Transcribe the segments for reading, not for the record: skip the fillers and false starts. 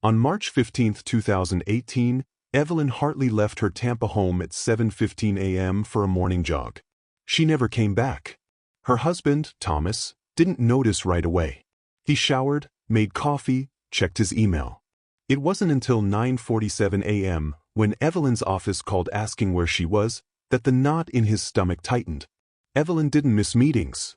On March 15, 2018, Evelyn Hartley left her Tampa home at 7:15 a.m. for a morning jog. She never came back. Her husband, Thomas, didn't notice right away. He showered, made coffee, checked his email. It wasn't until 9:47 a.m., when Evelyn's office called asking where she was, that the knot in his stomach tightened. Evelyn didn't miss meetings.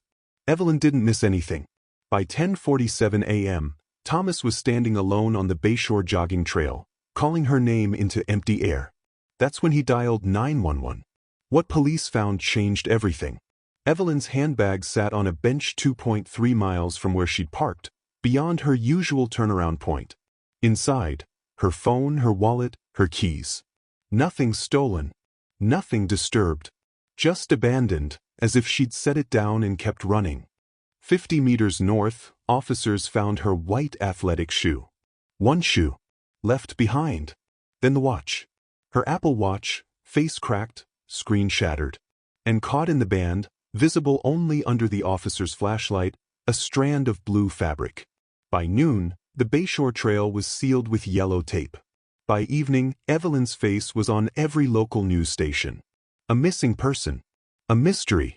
Evelyn didn't miss anything. By 10:47 a.m., Thomas was standing alone on the Bayshore jogging trail, calling her name into empty air. That's when he dialed 911. What police found changed everything. Evelyn's handbag sat on a bench 2.3 miles from where she'd parked, beyond her usual turnaround point. Inside, her phone, her wallet, her keys. Nothing stolen. Nothing disturbed. Just abandoned, as if she'd set it down and kept running. 50 meters north, officers found her white athletic shoe. One shoe. Left behind. Then the watch. Her Apple Watch, face cracked, screen shattered. And caught in the band, visible only under the officer's flashlight, a strand of blue fabric. By noon, the Bayshore Trail was sealed with yellow tape. By evening, Evelyn's face was on every local news station. A missing person. A mystery.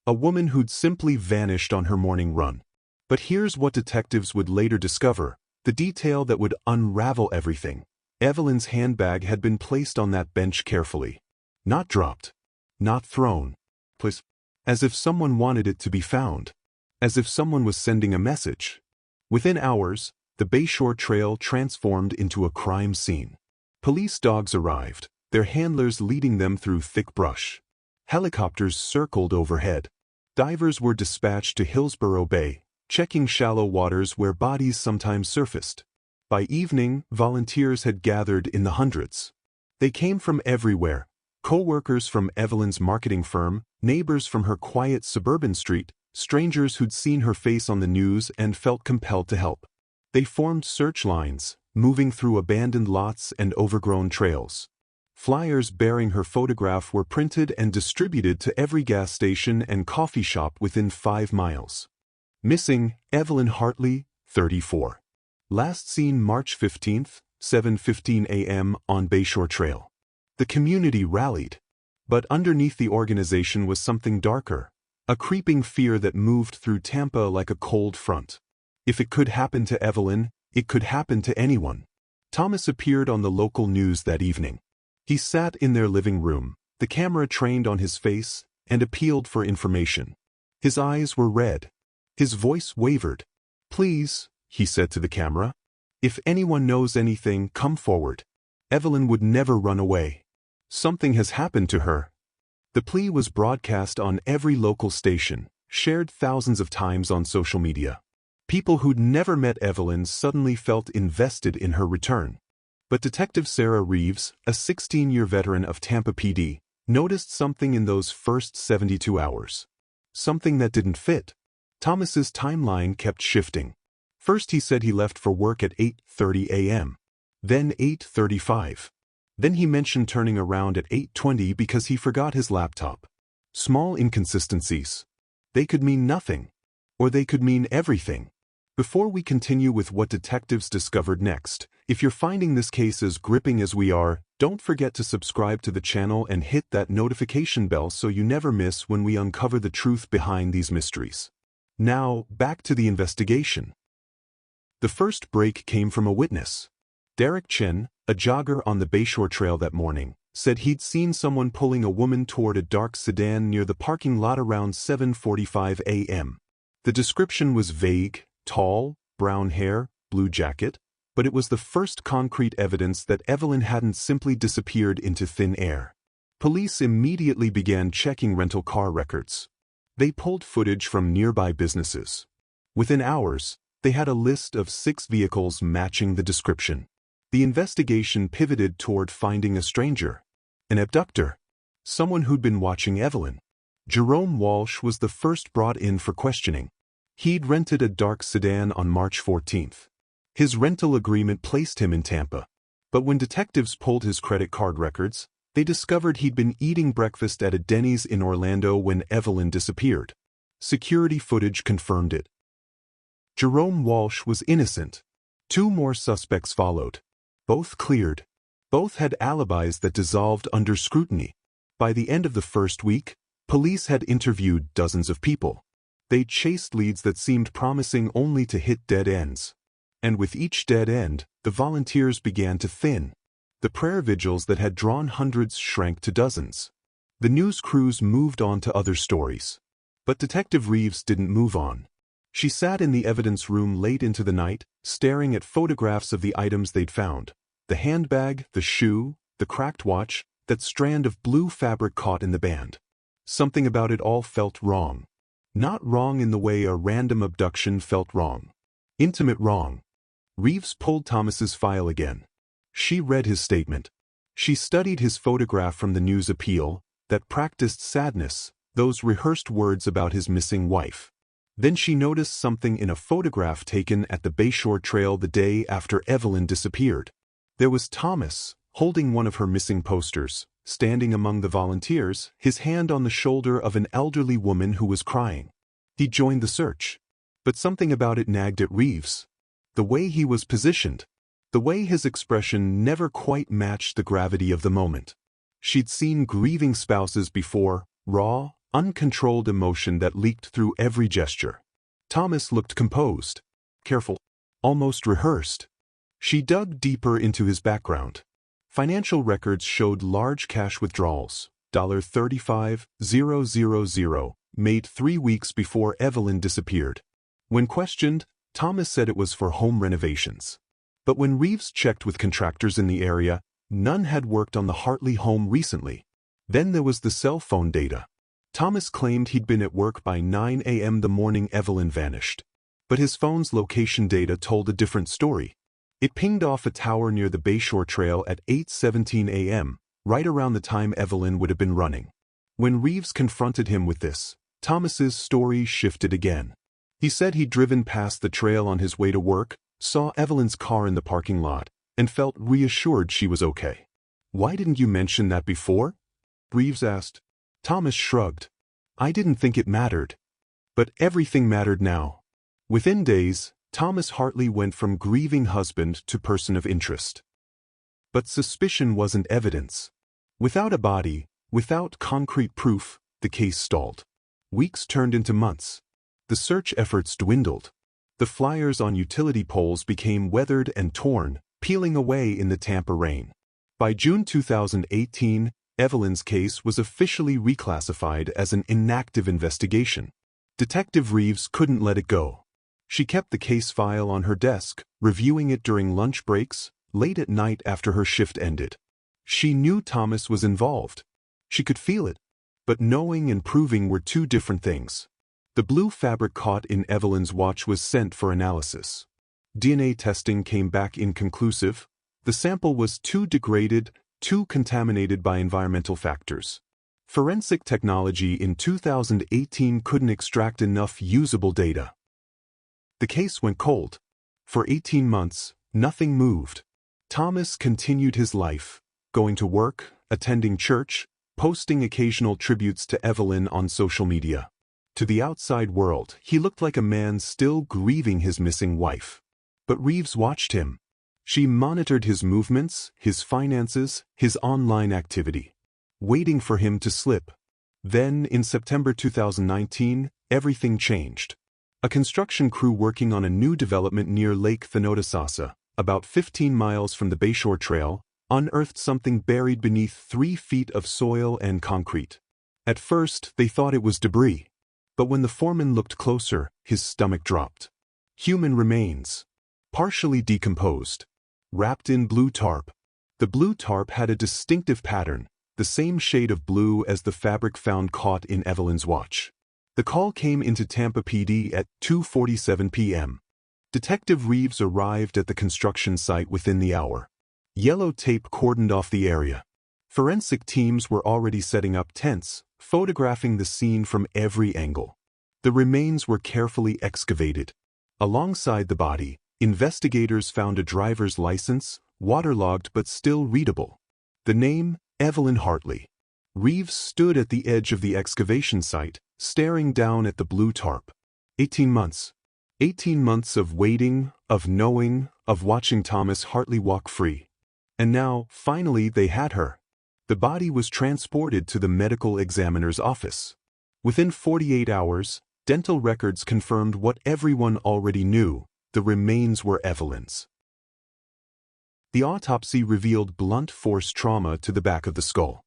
A woman who'd simply vanished on her morning run. But here's what detectives would later discover, the detail that would unravel everything. Evelyn's handbag had been placed on that bench carefully. Not dropped. Not thrown. Placed. As if someone wanted it to be found. As if someone was sending a message. Within hours, the Bayshore Trail transformed into a crime scene. Police dogs arrived, their handlers leading them through thick brush. Helicopters circled overhead. Divers were dispatched to Hillsborough Bay, checking shallow waters where bodies sometimes surfaced. By evening, volunteers had gathered in the hundreds. They came from everywhere, co-workers from Evelyn's marketing firm, neighbors from her quiet suburban street, strangers who'd seen her face on the news and felt compelled to help. They formed search lines, moving through abandoned lots and overgrown trails. Flyers bearing her photograph were printed and distributed to every gas station and coffee shop within 5 miles. Missing, Evelyn Hartley, 34. Last seen March 15, 7:15 a.m. on Bayshore Trail. The community rallied. But underneath the organization was something darker, a creeping fear that moved through Tampa like a cold front. If it could happen to Evelyn, it could happen to anyone. Thomas appeared on the local news that evening. He sat in their living room, the camera trained on his face, and appealed for information. His eyes were red. His voice wavered. "Please," he said to the camera. "If anyone knows anything, come forward. Evelyn would never run away. Something has happened to her." The plea was broadcast on every local station, shared thousands of times on social media. People who'd never met Evelyn suddenly felt invested in her return. But Detective Sarah Reeves, a 16-year veteran of Tampa PD, noticed something in those first 72 hours. Something that didn't fit. Thomas's timeline kept shifting. First he said he left for work at 8:30 a.m. Then 8:35. Then he mentioned turning around at 8:20 because he forgot his laptop. Small inconsistencies. They could mean nothing. Or they could mean everything. Before we continue with what detectives discovered next, if you're finding this case as gripping as we are, don't forget to subscribe to the channel and hit that notification bell so you never miss when we uncover the truth behind these mysteries. Now, back to the investigation. The first break came from a witness. Derek Chen, a jogger on the Bayshore Trail that morning, said he'd seen someone pulling a woman toward a dark sedan near the parking lot around 7:45 a.m. The description was vague, tall, brown hair, blue jacket, but it was the first concrete evidence that Evelyn hadn't simply disappeared into thin air. Police immediately began checking rental car records. They pulled footage from nearby businesses. Within hours, they had a list of 6 vehicles matching the description. The investigation pivoted toward finding a stranger. An abductor. Someone who'd been watching Evelyn. Jerome Walsh was the first brought in for questioning. He'd rented a dark sedan on March 14th. His rental agreement placed him in Tampa. But when detectives pulled his credit card records, they discovered he'd been eating breakfast at a Denny's in Orlando when Evelyn disappeared. Security footage confirmed it. Jerome Walsh was innocent. 2 more suspects followed. Both cleared. Both had alibis that dissolved under scrutiny. By the end of the first week, police had interviewed dozens of people. They chased leads that seemed promising only to hit dead ends. And with each dead end, the volunteers began to thin. The prayer vigils that had drawn hundreds shrank to dozens. The news crews moved on to other stories. But Detective Reeves didn't move on. She sat in the evidence room late into the night, staring at photographs of the items they'd found. The handbag, the shoe, the cracked watch, that strand of blue fabric caught in the band. Something about it all felt wrong. Not wrong in the way a random abduction felt wrong. Intimate wrong. Reeves pulled Thomas's file again. She read his statement. She studied his photograph from the news appeal, that practiced sadness, those rehearsed words about his missing wife. Then she noticed something in a photograph taken at the Bayshore Trail the day after Evelyn disappeared. There was Thomas, holding one of her missing posters, standing among the volunteers, his hand on the shoulder of an elderly woman who was crying. He joined the search. But something about it nagged at Reeves. The way he was positioned. The way his expression never quite matched the gravity of the moment. She'd seen grieving spouses before, raw, uncontrolled emotion that leaked through every gesture. Thomas looked composed, careful, almost rehearsed. She dug deeper into his background. Financial records showed large cash withdrawals, $35,000, made 3 weeks before Evelyn disappeared. When questioned, Thomas said it was for home renovations. But when Reeves checked with contractors in the area, none had worked on the Hartley home recently. Then there was the cell phone data. Thomas claimed he'd been at work by 9 a.m. the morning Evelyn vanished. But his phone's location data told a different story. It pinged off a tower near the Bayshore Trail at 8:17 a.m., right around the time Evelyn would have been running. When Reeves confronted him with this, Thomas's story shifted again. He said he'd driven past the trail on his way to work, saw Evelyn's car in the parking lot, and felt reassured she was okay. "Why didn't you mention that before?" Reeves asked. Thomas shrugged. "I didn't think it mattered." But everything mattered now. Within days, Thomas Hartley went from grieving husband to person of interest. But suspicion wasn't evidence. Without a body, without concrete proof, the case stalled. Weeks turned into months. The search efforts dwindled. The flyers on utility poles became weathered and torn, peeling away in the Tampa rain. By June 2018, Evelyn's case was officially reclassified as an inactive investigation. Detective Reeves couldn't let it go. She kept the case file on her desk, reviewing it during lunch breaks, late at night after her shift ended. She knew Thomas was involved. She could feel it. But knowing and proving were two different things. The blue fabric caught in Evelyn's watch was sent for analysis. DNA testing came back inconclusive. The sample was too degraded, too contaminated by environmental factors. Forensic technology in 2018 couldn't extract enough usable data. The case went cold. For 18 months, nothing moved. Thomas continued his life, going to work, attending church, posting occasional tributes to Evelyn on social media. To the outside world, he looked like a man still grieving his missing wife. But Reeves watched him. She monitored his movements, his finances, his online activity, waiting for him to slip. Then, in September 2019, everything changed. A construction crew working on a new development near Lake Thanodisasa, about 15 miles from the Bayshore Trail, unearthed something buried beneath 3 feet of soil and concrete. At first, they thought it was debris. But when the foreman looked closer, his stomach dropped. Human remains. Partially decomposed. Wrapped in blue tarp. The blue tarp had a distinctive pattern, the same shade of blue as the fabric found caught in Evelyn's watch. The call came into Tampa PD at 2:47 p.m. Detective Reeves arrived at the construction site within the hour. Yellow tape cordoned off the area. Forensic teams were already setting up tents, photographing the scene from every angle. The remains were carefully excavated. Alongside the body, investigators found a driver's license, waterlogged but still readable. The name, Evelyn Hartley. Reeves stood at the edge of the excavation site, staring down at the blue tarp. 18 months. 18 months of waiting, of knowing, of watching Thomas Hartley walk free. And now, finally, they had her. The body was transported to the medical examiner's office. Within 48 hours, dental records confirmed what everyone already knew: the remains were Evelyn's. The autopsy revealed blunt force trauma to the back of the skull.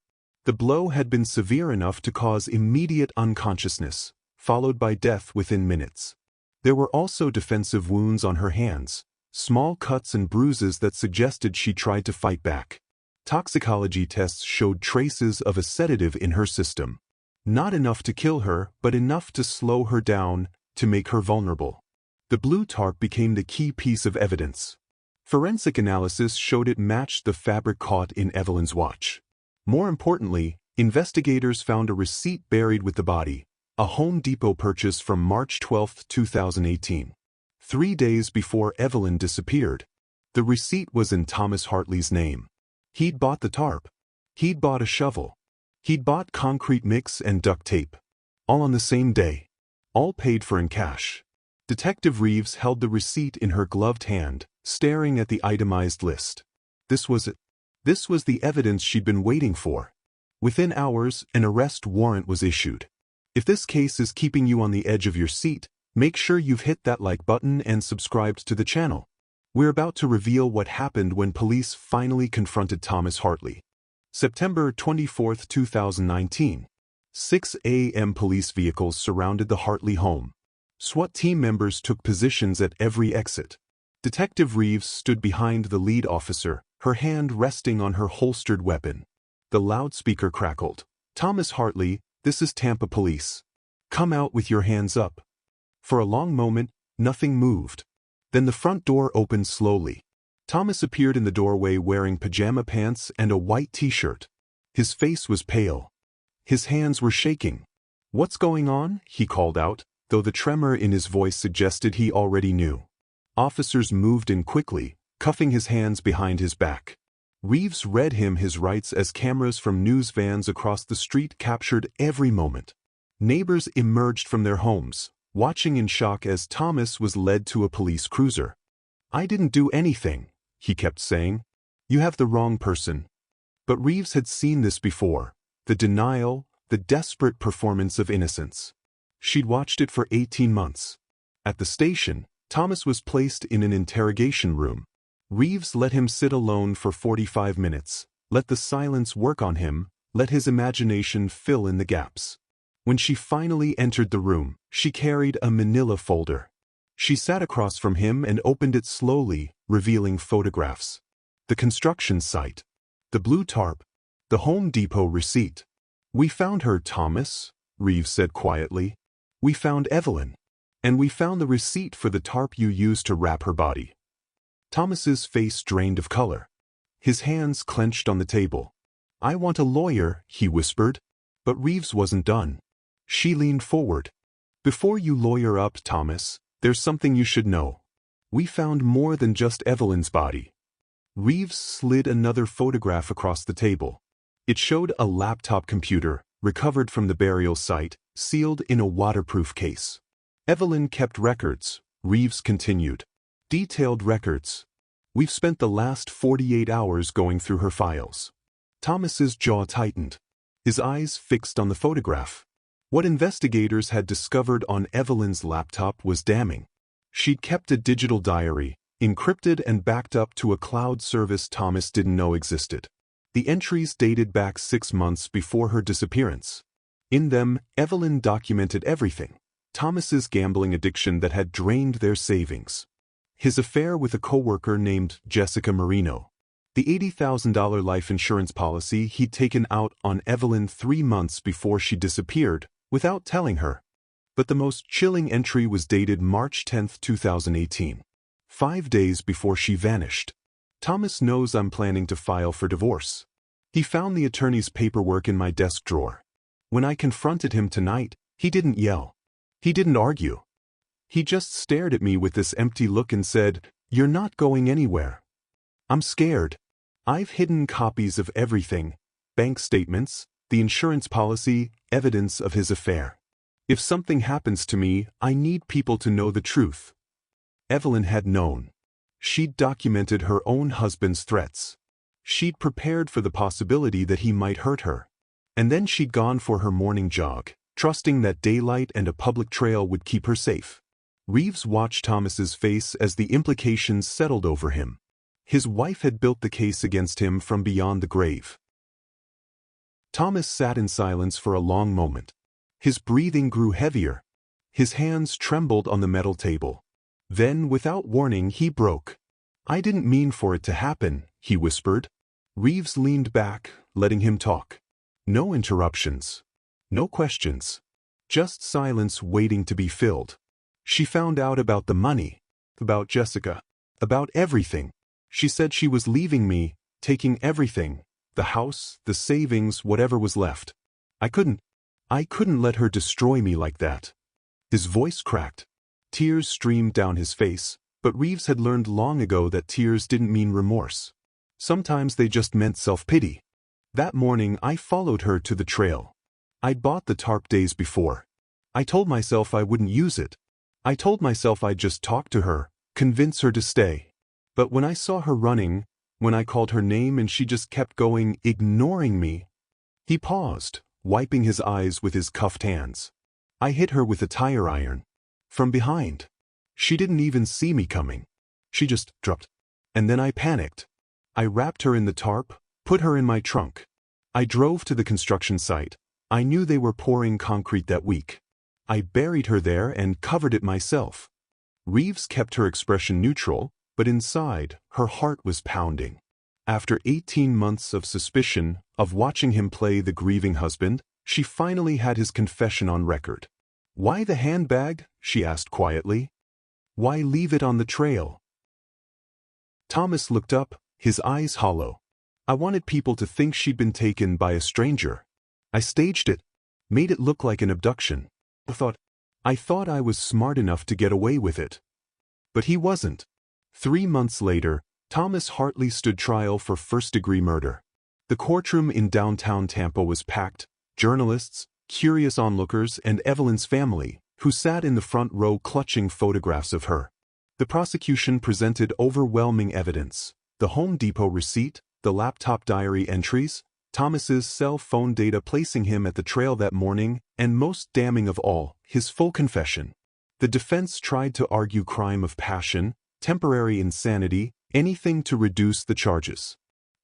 The blow had been severe enough to cause immediate unconsciousness, followed by death within minutes. There were also defensive wounds on her hands, small cuts and bruises that suggested she tried to fight back. Toxicology tests showed traces of a sedative in her system. Not enough to kill her, but enough to slow her down, to make her vulnerable. The blue tarp became the key piece of evidence. Forensic analysis showed it matched the fabric caught in Evelyn's watch. More importantly, investigators found a receipt buried with the body, a Home Depot purchase from March 12, 2018. 3 days before Evelyn disappeared. The receipt was in Thomas Hartley's name. He'd bought the tarp. He'd bought a shovel. He'd bought concrete mix and duct tape. All on the same day. All paid for in cash. Detective Reeves held the receipt in her gloved hand, staring at the itemized list. This was it. This was the evidence she'd been waiting for. Within hours, an arrest warrant was issued. If this case is keeping you on the edge of your seat, make sure you've hit that like button and subscribed to the channel. We're about to reveal what happened when police finally confronted Thomas Hartley. September 24, 2019. 6 a.m. police vehicles surrounded the Hartley home. SWAT team members took positions at every exit. Detective Reeves stood behind the lead officer, her hand resting on her holstered weapon. The loudspeaker crackled. "Thomas Hartley, this is Tampa Police. Come out with your hands up." For a long moment, nothing moved. Then the front door opened slowly. Thomas appeared in the doorway wearing pajama pants and a white t-shirt. His face was pale. His hands were shaking. "What's going on?" he called out, though the tremor in his voice suggested he already knew. Officers moved in quickly, cuffing his hands behind his back. Reeves read him his rights as cameras from news vans across the street captured every moment. Neighbors emerged from their homes, watching in shock as Thomas was led to a police cruiser. "I didn't do anything," he kept saying. "You have the wrong person." But Reeves had seen this before. The denial, the desperate performance of innocence. She'd watched it for 18 months. At the station, Thomas was placed in an interrogation room. Reeves let him sit alone for 45 minutes, let the silence work on him, let his imagination fill in the gaps. When she finally entered the room, she carried a manila folder. She sat across from him and opened it slowly, revealing photographs. The construction site. The blue tarp. The Home Depot receipt. "We found her, Thomas," Reeves said quietly. "We found Evelyn. And we found the receipt for the tarp you used to wrap her body." Thomas's face drained of color. His hands clenched on the table. "I want a lawyer," he whispered. But Reeves wasn't done. She leaned forward. "Before you lawyer up, Thomas, there's something you should know. We found more than just Evelyn's body." Reeves slid another photograph across the table. It showed a laptop computer, recovered from the burial site, sealed in a waterproof case. "Evelyn kept records," Reeves continued. "Detailed records. We've spent the last 48 hours going through her files." Thomas's jaw tightened. His eyes fixed on the photograph. What investigators had discovered on Evelyn's laptop was damning. She'd kept a digital diary, encrypted and backed up to a cloud service Thomas didn't know existed. The entries dated back 6 months before her disappearance. In them, Evelyn documented everything. Thomas's gambling addiction that had drained their savings. His affair with a coworker named Jessica Marino. The $80,000 life insurance policy he'd taken out on Evelyn 3 months before she disappeared, without telling her. But the most chilling entry was dated March 10, 2018. 5 days before she vanished. "Thomas knows I'm planning to file for divorce. He found the attorney's paperwork in my desk drawer. When I confronted him tonight, he didn't yell. He didn't argue. He just stared at me with this empty look and said, 'You're not going anywhere.' I'm scared. I've hidden copies of everything, bank statements, the insurance policy, evidence of his affair. If something happens to me, I need people to know the truth." Evelyn had known. She'd documented her own husband's threats. She'd prepared for the possibility that he might hurt her. And then she'd gone for her morning jog, trusting that daylight and a public trail would keep her safe. Reeves watched Thomas's face as the implications settled over him. His wife had built the case against him from beyond the grave. Thomas sat in silence for a long moment. His breathing grew heavier. His hands trembled on the metal table. Then, without warning, he broke. "I didn't mean for it to happen," he whispered. Reeves leaned back, letting him talk. No interruptions. No questions. Just silence waiting to be filled. "She found out about the money. About Jessica. About everything. She said she was leaving me, taking everything. The house, the savings, whatever was left. I couldn't let her destroy me like that." His voice cracked. Tears streamed down his face, but Reeves had learned long ago that tears didn't mean remorse. Sometimes they just meant self-pity. "That morning I followed her to the trail. I'd bought the tarp days before. I told myself I wouldn't use it. I told myself I'd just talk to her, convince her to stay. But when I saw her running, when I called her name and she just kept going, ignoring me." He paused, wiping his eyes with his cuffed hands. "I hit her with a tire iron. From behind. She didn't even see me coming. She just dropped. And then I panicked. I wrapped her in the tarp, put her in my trunk. I drove to the construction site. I knew they were pouring concrete that week. I buried her there and covered it myself." Reeves kept her expression neutral, but inside, her heart was pounding. After 18 months of suspicion, of watching him play the grieving husband, she finally had his confession on record. "Why the handbag?" she asked quietly. "Why leave it on the trail?" Thomas looked up, his eyes hollow. "I wanted people to think she'd been taken by a stranger. I staged it, made it look like an abduction. I thought I was smart enough to get away with it." But he wasn't. 3 months later, Thomas Hartley stood trial for first-degree murder. The courtroom in downtown Tampa was packed. Journalists, curious onlookers, and Evelyn's family, who sat in the front row clutching photographs of her. The prosecution presented overwhelming evidence: the Home Depot receipt, the laptop diary entries, Thomas's cell phone data placing him at the trail that morning, and most damning of all, his full confession. The defense tried to argue crime of passion, temporary insanity, anything to reduce the charges.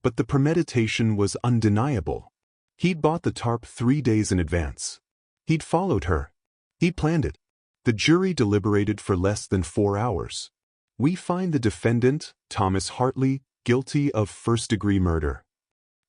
But the premeditation was undeniable. He'd bought the tarp 3 days in advance. He'd followed her. He'd planned it. The jury deliberated for less than 4 hours. "We find the defendant, Thomas Hartley, guilty of first-degree murder."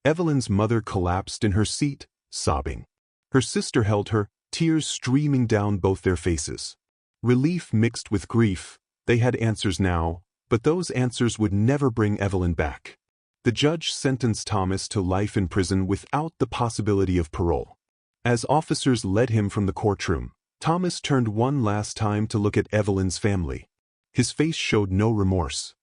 Evelyn's mother collapsed in her seat, sobbing. Her sister held her, tears streaming down both their faces. Relief mixed with grief. They had answers now, but those answers would never bring Evelyn back. The judge sentenced Thomas to life in prison without the possibility of parole. As officers led him from the courtroom, Thomas turned one last time to look at Evelyn's family. His face showed no remorse.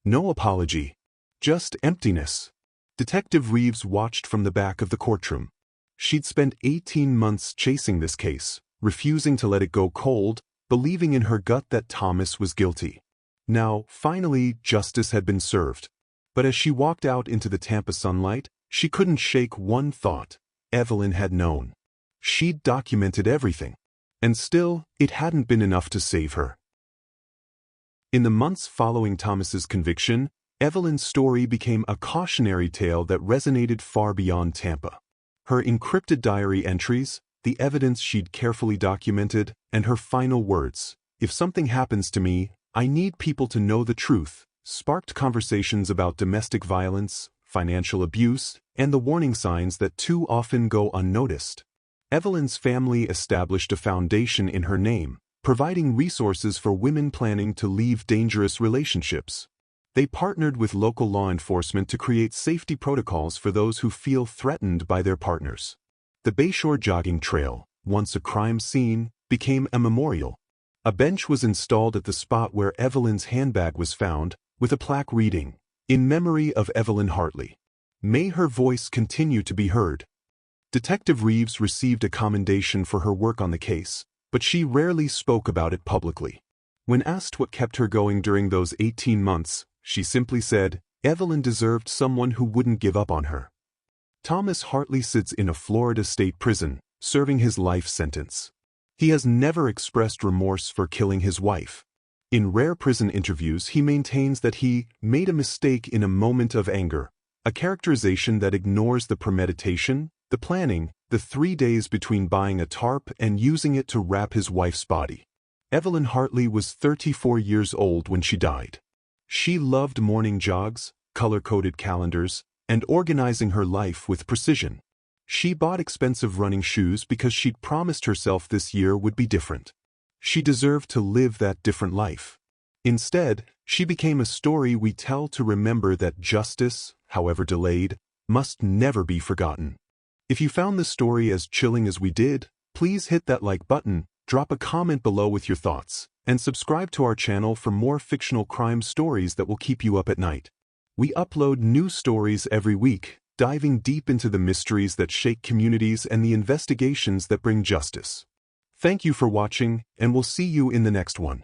No apology. Just emptiness. Detective Reeves watched from the back of the courtroom. She'd spent 18 months chasing this case, refusing to let it go cold, believing in her gut that Thomas was guilty. Now, finally, justice had been served. But as she walked out into the Tampa sunlight, she couldn't shake one thought: Evelyn had known. She'd documented everything. And still, it hadn't been enough to save her. In the months following Thomas's conviction, Evelyn's story became a cautionary tale that resonated far beyond Tampa. Her encrypted diary entries, the evidence she'd carefully documented, and her final words, "If something happens to me, I need people to know the truth," sparked conversations about domestic violence, financial abuse, and the warning signs that too often go unnoticed. Evelyn's family established a foundation in her name, providing resources for women planning to leave dangerous relationships. They partnered with local law enforcement to create safety protocols for those who feel threatened by their partners. The Bayshore jogging trail, once a crime scene, became a memorial. A bench was installed at the spot where Evelyn's handbag was found, with a plaque reading, "In memory of Evelyn Hartley. May her voice continue to be heard." Detective Reeves received a commendation for her work on the case, but she rarely spoke about it publicly. When asked what kept her going during those 18 months, She simply said, Evelyn deserved someone who wouldn't give up on her. Thomas Hartley sits in a Florida state prison, serving his life sentence. He has never expressed remorse for killing his wife. In rare prison interviews, he maintains that he made a mistake in a moment of anger, a characterization that ignores the premeditation, the planning, the 3 days between buying a tarp and using it to wrap his wife's body. Evelyn Hartley was 34 years old when she died. She loved morning jogs, color-coded calendars, and organizing her life with precision. She bought expensive running shoes because she'd promised herself this year would be different. She deserved to live that different life. Instead, she became a story we tell to remember that justice, however delayed, must never be forgotten. If you found this story as chilling as we did, please hit that like button, drop a comment below with your thoughts, and subscribe to our channel for more fictional crime stories that will keep you up at night. We upload new stories every week, diving deep into the mysteries that shake communities and the investigations that bring justice. Thank you for watching, and we'll see you in the next one.